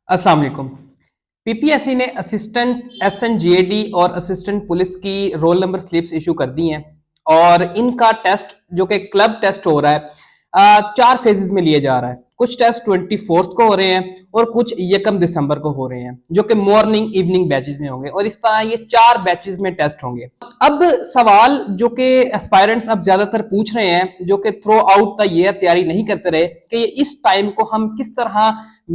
अस्सलाम वालेकुम। पीपीएससी ने असिस्टेंट एसएनजीएडी और असिस्टेंट पुलिस की रोल नंबर स्लिप्स इशू कर दी हैं और इनका टेस्ट जो कि क्लब टेस्ट हो रहा है 4 फेजेस में लिया जा रहा है। कुछ टेस्ट 24 को हो रहे हैं और कुछ 1 दिसंबर को हो रहे हैं जो कि मॉर्निंग इवनिंग बैचेस में होंगे और इस तरह ये 4 बैचेस में टेस्ट होंगे। अब सवाल जो कि एस्पायरेंट्स अब ज्यादातर पूछ रहे हैं जो कि थ्रू आउट द ईयर तैयारी नहीं करते रहे कि इस टाइम को हम किस तरह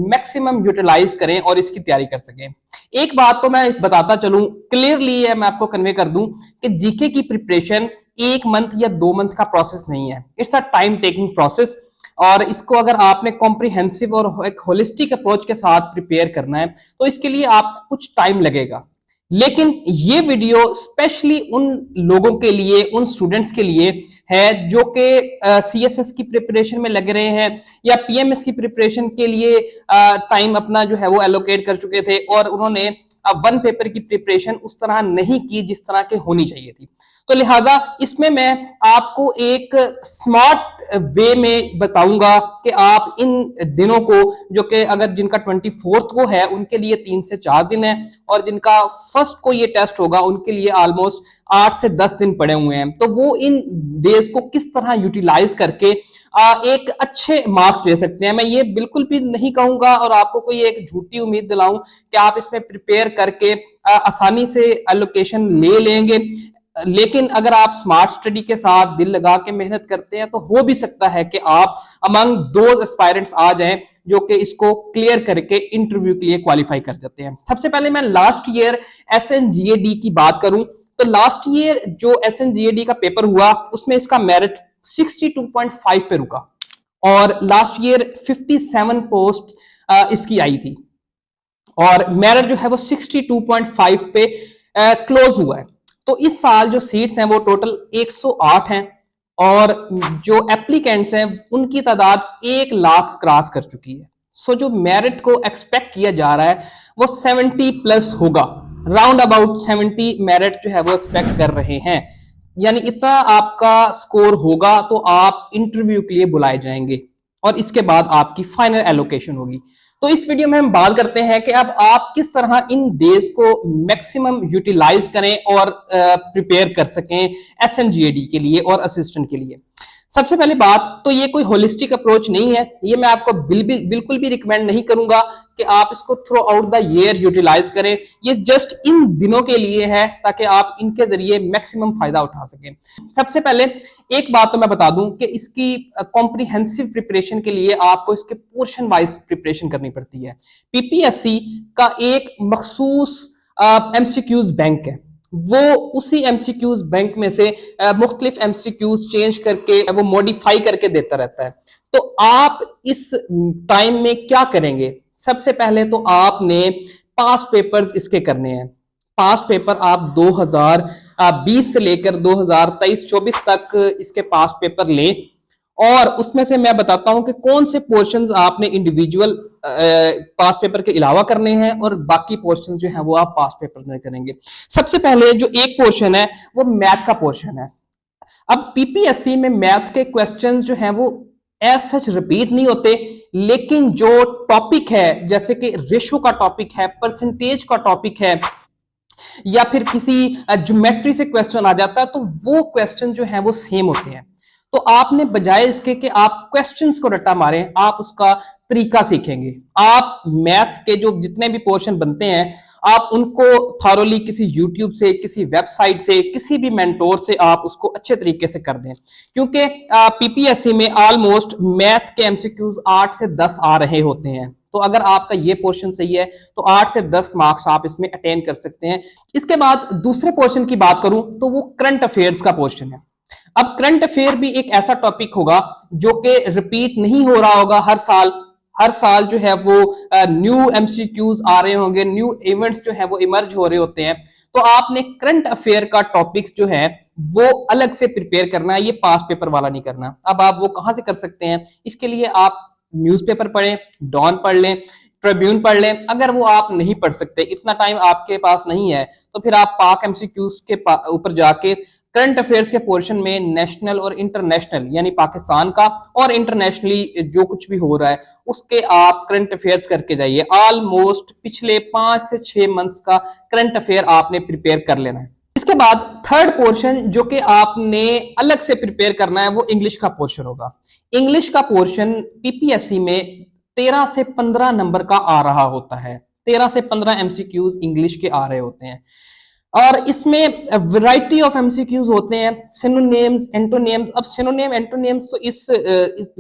मैक्सिमम यूटिलाइज करें और इसकी तैयारी कर सकें। एक बात तो मैं बताता चलूं क्लियरली है, मैं आपको कन्वे कर दूं कि जीके की प्रिपरेशन 1 मंथ या 2 मंथ का प्रोसेस नहीं है। It's a time taking process और इसको अगर आपने कॉम्प्रिहेंसिव और एक होलिस्टिक अप्रोच के साथ प्रिपेयर करना है तो इसके लिए आपको कुछ टाइम लगेगा। लेकिन ये वीडियो स्पेशली उन लोगों के लिए, उन स्टूडेंट्स के लिए है जो कि सीएसएस की प्रिपरेशन में लग रहे हैं या पीएमएस की प्रिपरेशन के लिए टाइम अपना जो है वो एलोकेट कर चुके थे और उन्होंने वन पेपर की प्रिपरेशन उस तरह नहीं की जिस तरह के होनी चाहिए थी। तो लिहाजा इसमें मैं आपको एक स्मार्ट वे में बताऊंगा कि आप इन दिनों को जो कि अगर जिनका 24th को है उनके लिए 3 से 4 दिन है और जिनका फर्स्ट को ये टेस्ट होगा उनके लिए ऑलमोस्ट 8 से 10 दिन पड़े हुए हैं, तो वो इन डेज को किस तरह यूटिलाइज करके एक अच्छे मार्क्स ले सकते हैं। मैं ये बिल्कुल भी नहीं कहूंगा और आपको कोई एक झूठी उम्मीद दिलाऊं कि आप इसमें प्रिपेयर करके आसानी से एलोकेशन ले लेंगे, लेकिन अगर आप स्मार्ट स्टडी के साथ दिल लगा के मेहनत करते हैं तो हो भी सकता है कि आप अमंग दो एस्पायरेंट्स आ जाएं जो कि इसको क्लियर करके इंटरव्यू के लिए क्वालिफाई कर जाते हैं। सबसे पहले मैं लास्ट ईयर एसएनजीएडी की बात करूं तो लास्ट ईयर जो एसएनजीएडी का पेपर हुआ उसमें इसका मेरिट 62.5 पे रुका और लास्ट ईयर 57 पोस्ट इसकी आई थी और मेरिट जो है वो 62.5 पे क्लोज हुआ है। तो इस साल जो सीट्स हैं वो टोटल 108 हैं और जो एप्लीकेंट्स हैं उनकी तादाद 1 लाख क्रॉस कर चुकी है। सो जो मेरिट को एक्सपेक्ट किया जा रहा है वो 70 प्लस होगा, राउंड अबाउट 70 मेरिट जो है वो एक्सपेक्ट कर रहे हैं, यानी इतना आपका स्कोर होगा तो आप इंटरव्यू के लिए बुलाए जाएंगे और इसके बाद आपकी फाइनल एलोकेशन होगी। तो इस वीडियो में हम बात करते हैं कि अब आप किस तरह इन डेज को मैक्सिमम यूटिलाइज करें और प्रिपेयर कर सकें एसएनजीएडी के लिए और असिस्टेंट के लिए। सबसे पहली बात तो ये कोई होलिस्टिक अप्रोच नहीं है, ये मैं आपको बिल्कुल भी रिकमेंड नहीं करूंगा कि आप इसको throughout the year utilise करें। ये जस्ट इन दिनों के लिए है ताकि आप इनके जरिए मैक्सिमम फायदा उठा सकें। सबसे पहले एक बात तो मैं बता दूं कि इसकी कॉम्प्रिहेंसिव प्रिपरेशन के लिए आपको इसके पोर्शन वाइज प्रिपरेशन करनी पड़ती है। पीपीएससी का एक मखसूस एमसीक्यूज बैंक है, वो उसी एमसीक्यूज बैंक में से मुख्तलिफ एमसीक्यूज चेंज करके वो मॉडिफाई करके देता रहता है। तो आप इस टाइम में क्या करेंगे? सबसे पहले तो आपने पास्ट पेपर्स इसके करने हैं। पास्ट पेपर आप 2020 से लेकर 2023-24 तक इसके पास्ट पेपर लें और उसमें से मैं बताता हूं कि कौन से पोर्शंस आपने इंडिविजुअल पास्ट पेपर के अलावा करने हैं और बाकी पोर्शंस जो हैं वो आप पास्ट पेपर में करेंगे। सबसे पहले जो एक पोर्शन है वो मैथ का पोर्शन है। अब पीपीएससी में मैथ के क्वेश्चंस जो हैं वो एज सच रिपीट नहीं होते, लेकिन जो टॉपिक है जैसे कि रेशो का टॉपिक है, परसेंटेज का टॉपिक है या फिर किसी ज्योमेट्री से क्वेश्चन आ जाता है तो वो क्वेश्चन जो है वो सेम होते हैं। तो आपने बजाय इसके कि आप क्वेश्चंस को रट्टा मारें, आप उसका तरीका सीखेंगे। आप मैथ्स के जो जितने भी पोर्शन बनते हैं आप उनको थॉरोली किसी यूट्यूब से, किसी वेबसाइट से, किसी भी मेंटोर से आप उसको अच्छे तरीके से कर दें, क्योंकि पीपीएससी में ऑलमोस्ट मैथ के एमसीक्यूज 8 से 10 आ रहे होते हैं। तो अगर आपका ये पोर्शन सही है तो 8 से 10 मार्क्स आप इसमें अटेन कर सकते हैं। इसके बाद दूसरे पोर्शन की बात करूं तो वो करंट अफेयर्स का पोर्शन है। अब करंट अफेयर भी एक ऐसा टॉपिक होगा जो कि रिपीट नहीं हो रहा होगा हर साल जो है वो न्यू एमसीक्यूज आ रहे होंगे, न्यू इवेंट्स जो है वो इमर्ज हो रहे होते हैं। तो आपने करंट अफेयर का टॉपिक्स जो है वो अलग से प्रिपेयर करना है, ये पास्ट पेपर वाला नहीं करना। अब आप वो कहां से कर सकते हैं? इसके लिए आप न्यूज़पेपर पढ़ें, डॉन पढ़ लें, ट्रिब्यून पढ़ लें। अगर वो आप नहीं पढ़ सकते, इतना टाइम आपके पास नहीं है, तो फिर आप पाक एमसीक्यूज के ऊपर जाके करंट अफेयर्स के पोर्शन में नेशनल और इंटरनेशनल यानी पाकिस्तान का और इंटरनेशनली जो कुछ भी हो रहा है उसके आप करंट अफेयर्स करके जाइए। ऑलमोस्ट पिछले 5 से 6 मंथ्स का करंट अफेयर आपने प्रिपेयर कर लेना है। इसके बाद थर्ड पोर्शन जो कि आपने अलग से प्रिपेयर करना है वो इंग्लिश का पोर्शन होगा। इंग्लिश का पोर्शन पीपीएससी में 13 से 15 नंबर का आ रहा होता है। 13 से 15 एमसीक्यूज इंग्लिश के आ रहे होते हैं और इसमें वैरायटी ऑफ एमसीक्यूज होते हैं, सिनोनिम्स, एंटोनिम्स। अब सिनोनिम एंटोनिम्स तो इस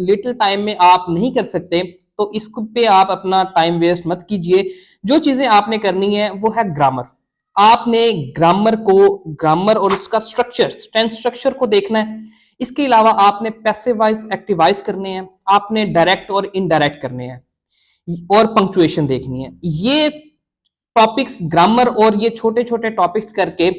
लिटिल टाइम में आप नहीं कर सकते, तो इस पे आप अपना टाइम वेस्ट मत कीजिए। जो चीजें आपने करनी है वो है ग्रामर। आपने ग्रामर और उसका स्ट्रक्चर, टेंस स्ट्रक्चर को देखना है। इसके अलावा आपने पैसिव वॉइस, एक्टिव वॉइस करने हैं, आपने डायरेक्ट और इनडायरेक्ट करने हैं और पंक्चुएशन देखनी है। ये टॉपिक्स ग्रामर और ये छोटे छोटे टॉपिक्स करके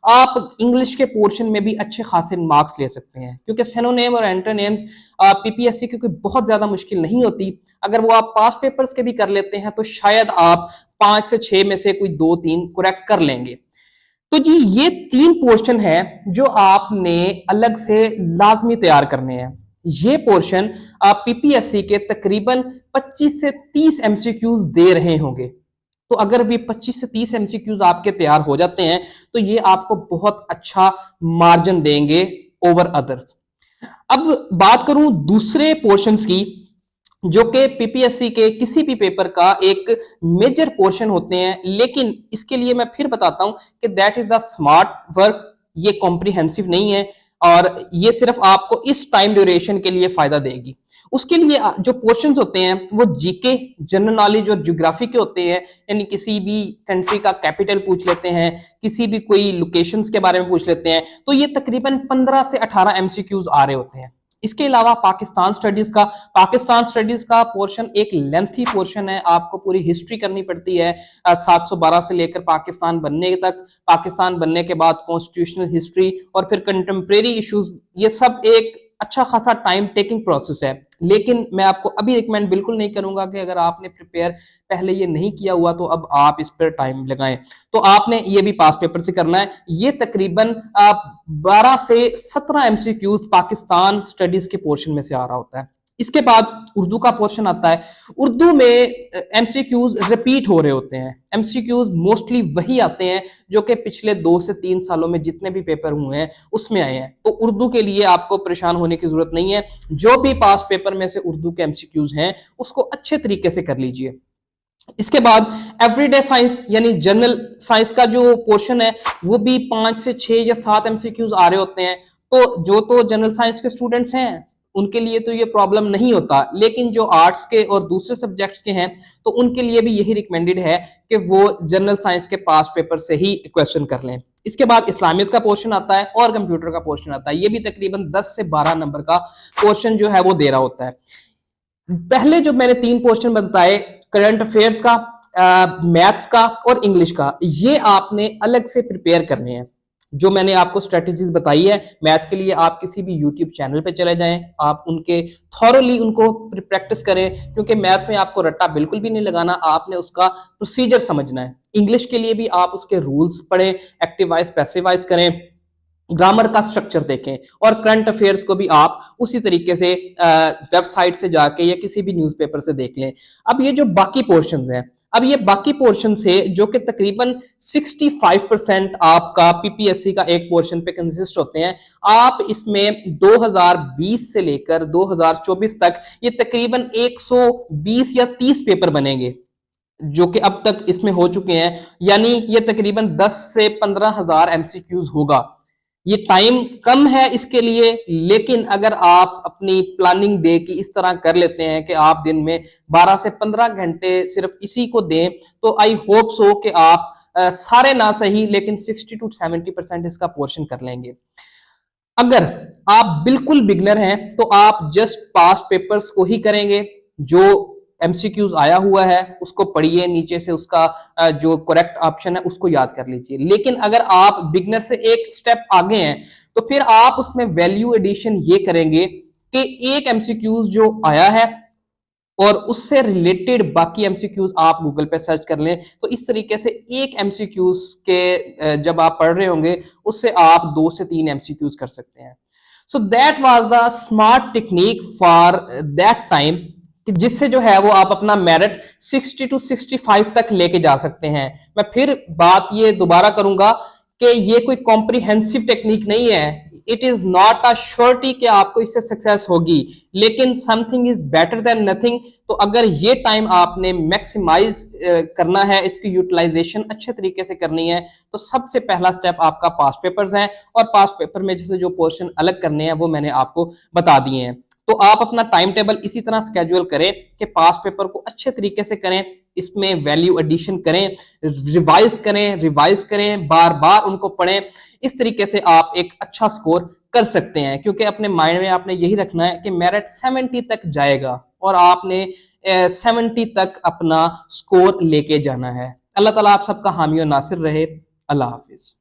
आप इंग्लिश के पोर्शन में भी अच्छे खासे मार्क्स ले सकते हैं, क्योंकि सिनोनिम और एंटोनिम्स पीपीएससी की कोई बहुत ज्यादा मुश्किल नहीं होती। अगर वो आप पास पेपर्स के भी कर लेते हैं तो शायद आप 5 से 6 में से कोई 2-3 करेक्ट कर लेंगे। तो जी ये 3 पोर्शन है जो आपने अलग से लाजमी तैयार करने हैं। ये पोर्शन आप पीपीएससी के तकरीबन 25 से 30 एमसीक्यूज दे रहे होंगे। तो अगर भी 25 से 30 एमसीक्यूज आपके तैयार हो जाते हैं तो ये आपको बहुत अच्छा मार्जिन देंगे ओवर अदर्स। अब बात करूं दूसरे पोर्शंस की जो कि पीपीएससी के किसी भी पेपर का एक मेजर पोर्शन होते हैं, लेकिन इसके लिए मैं फिर बताता हूं कि that is the smart work. ये कॉम्प्रिहेंसिव नहीं है और ये सिर्फ आपको इस टाइम ड्यूरेशन के लिए फायदा देगी। उसके लिए जो पोर्शंस होते हैं वो जीके, जनरल नॉलेज और ज्योग्राफी के होते हैं, यानी किसी भी कंट्री का कैपिटल पूछ लेते हैं, किसी भी कोई लोकेशंस के बारे में पूछ लेते हैं। तो ये तकरीबन 15 से 18 एमसीक्यूज आ रहे होते हैं। इसके अलावा पाकिस्तान स्टडीज का पोर्शन एक लेंथी पोर्शन है। आपको पूरी हिस्ट्री करनी पड़ती है 712 से लेकर पाकिस्तान बनने तक, पाकिस्तान बनने के बाद कॉन्स्टिट्यूशनल हिस्ट्री और फिर कंटेम्प्रेरी इश्यूज। ये सब एक अच्छा खासा टाइम टेकिंग प्रोसेस है, लेकिन मैं आपको अभी रिकमेंड बिल्कुल नहीं करूंगा कि अगर आपने प्रिपेयर पहले ये नहीं किया हुआ तो अब आप इस पर टाइम लगाएं। तो आपने ये भी पास पेपर से करना है। ये तकरीबन 12 से 17 एमसीक्यूज पाकिस्तान स्टडीज के पोर्शन में से आ रहा होता है। इसके बाद उर्दू का पोर्शन आता है। उर्दू में एमसीक्यूज रिपीट हो रहे होते हैं। एमसीक्यूज मोस्टली वही आते हैं जो कि पिछले 2 से 3 सालों में जितने भी पेपर हुए हैं उसमें आए हैं। तो उर्दू के लिए आपको परेशान होने की जरूरत नहीं है। जो भी पास पेपर में से उर्दू के एमसीक्यूज हैं उसको अच्छे तरीके से कर लीजिए। इसके बाद एवरीडे साइंस यानी जनरल साइंस का जो पोर्शन है वो भी 5 से 6 या 7 एमसीक्यूज आ रहे होते हैं। तो जनरल साइंस के स्टूडेंट्स हैं उनके लिए तो ये प्रॉब्लम नहीं होता, लेकिन जो आर्ट्स के और दूसरे सब्जेक्ट्स के हैं तो उनके लिए भी यही रिकमेंडेड है कि वो जनरल साइंस के पास पेपर से ही क्वेश्चन कर लें। इसके बाद इस्लामियत का पोर्शन आता है और कंप्यूटर का पोर्शन आता है। ये भी तकरीबन 10 से 12 नंबर का पोर्शन जो है वो दे रहा होता है। पहले जो मैंने 3 पोर्शन बताए, करंट अफेयर्स का, मैथ्स का और इंग्लिश का, ये आपने अलग से प्रिपेयर करने हैं। जो मैंने आपको स्ट्रेटेजीज बताई है मैथ के लिए, आप किसी भी यूट्यूब चैनल पे चले जाएं, आप उनके थॉरोली उनको प्रैक्टिस करें, क्योंकि मैथ में आपको रट्टा बिल्कुल भी नहीं लगाना, आपने उसका प्रोसीजर समझना है। इंग्लिश के लिए भी आप उसके रूल्स पढ़ें, एक्टिव वॉइस, पैसिव वॉइस करें, ग्रामर का स्ट्रक्चर देखें और करंट अफेयर्स को भी आप उसी तरीके से वेबसाइट से जाके या किसी भी न्यूज़पेपर से देख लें। अब ये जो बाकी पोर्शंस हैं, अब ये बाकी पोर्शन से जो कि तकरीबन 65% आपका पीपीएससी का एक पोर्शन पे कंसिस्ट होते हैं, आप इसमें 2020 से लेकर 2024 तक ये तकरीबन 120 या 30 पेपर बनेंगे जो कि अब तक इसमें हो चुके हैं, यानी ये तकरीबन 10 से 15 हजार एमसीक्यूज होगा। ये टाइम कम है इसके लिए, लेकिन अगर आप अपनी प्लानिंग डे की इस तरह कर लेते हैं कि आप दिन में 12 से 15 घंटे सिर्फ इसी को दें, तो आई होप सो कि आप सारे ना सही लेकिन 60 to 70% इसका पोर्शन कर लेंगे। अगर आप बिल्कुल बिगनर हैं तो आप जस्ट पास पेपर्स को ही करेंगे, जो एमसीक्यूज आया हुआ है उसको पढ़िए, नीचे से उसका जो करेक्ट ऑप्शन है उसको याद कर लीजिए। लेकिन अगर आप बिगनर से एक स्टेप आगे हैं तो फिर आप उसमें वैल्यू एडिशन ये करेंगे कि एक एमसीक्यूज जो आया है और उससे रिलेटेड बाकी एमसीक्यूज आप गूगल पे सर्च कर लें। तो इस तरीके से एक एमसीक्यूज के जब आप पढ़ रहे होंगे उससे आप 2 से 3 एमसीक्यूज कर सकते हैं। So that was the smart technique for that time कि जिससे जो है वो आप अपना मेरिट 60 टू 65 तक लेके जा सकते हैं। मैं फिर बात ये दोबारा करूंगा कि ये कोई कॉम्प्रिहेंसिव टेक्निक नहीं है, it is not a surety कि आपको इससे सक्सेस होगी, लेकिन something is better than nothing. तो अगर ये टाइम आपने मैक्सिमाइज करना है, इसकी यूटिलाइजेशन अच्छे तरीके से करनी है, तो सबसे पहला स्टेप आपका पास्ट पेपर्स है, और पास्ट पेपर में जैसे जो पोर्शन अलग करने हैं वो मैंने आपको बता दिए हैं। तो आप अपना टाइम टेबल इसी तरह स्केड्यूल करें कि पास्ट पेपर को अच्छे तरीके से करें, इसमें वैल्यू एडिशन करें, रिवाइज करें, बार बार उनको पढ़ें। इस तरीके से आप एक अच्छा स्कोर कर सकते हैं, क्योंकि अपने माइंड में आपने यही रखना है कि मेरिट 70 तक जाएगा और आपने 70 तक अपना स्कोर लेके जाना है। अल्लाह ताला आप सबका हामी और नासिर रहे। अल्लाह हाफिज।